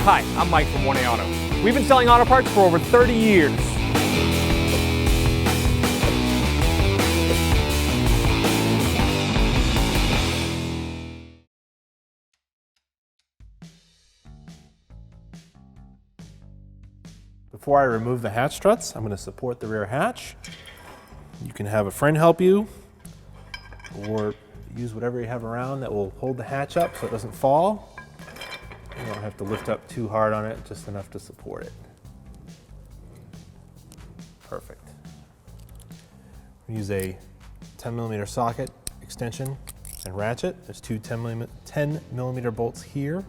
Hi, I'm Mike from 1A Auto. We've been selling auto parts for over 30 years. Before I remove the hatch struts, I'm going to support the rear hatch. You can have a friend help you, or use whatever you have around that will hold the hatch up so it doesn't fall. You don't have to lift up too hard on it, just enough to support it. Perfect. Use a 10mm socket extension and ratchet. There's two 10mm bolts here.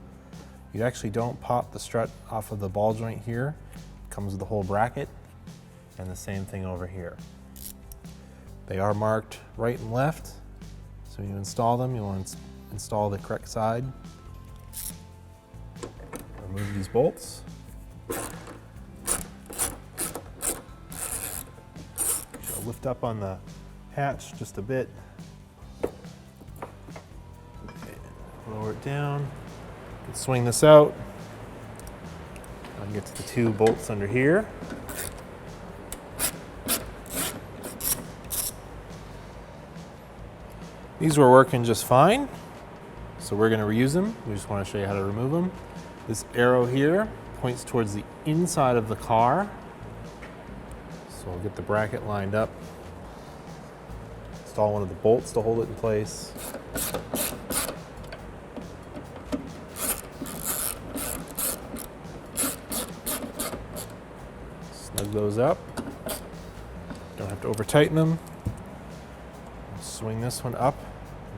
You actually don't pop the strut off of the ball joint here. It comes with the whole bracket, and the same thing over here. They are marked right and left, so when you install them, you want to install the correct side. Remove these bolts. So lift up on the hatch just a bit. Okay, lower it down. Swing this out. I'll get to the two bolts under here. These were working just fine, so we're going to reuse them. We just want to show you how to remove them. This arrow here points towards the inside of the car. So we'll get the bracket lined up. Install one of the bolts to hold it in place. Snug those up. Don't have to over tighten them. Swing this one up,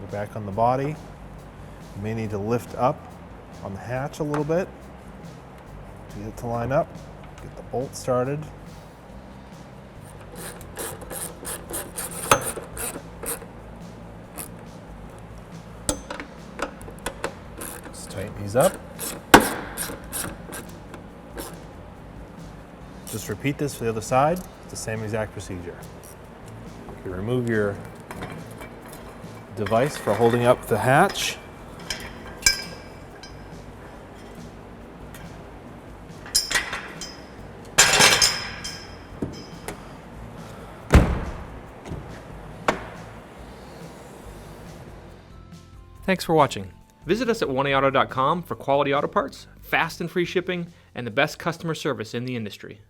go back on the body. You may need to lift up on the hatch a little bit to get it to line up. Get the bolt started. Just tighten these up. Just repeat this for the other side. It's the same exact procedure. Okay, remove your device for holding up the hatch. Thanks for watching. Visit us at 1AAuto.com for quality auto parts, fast and free shipping, and the best customer service in the industry.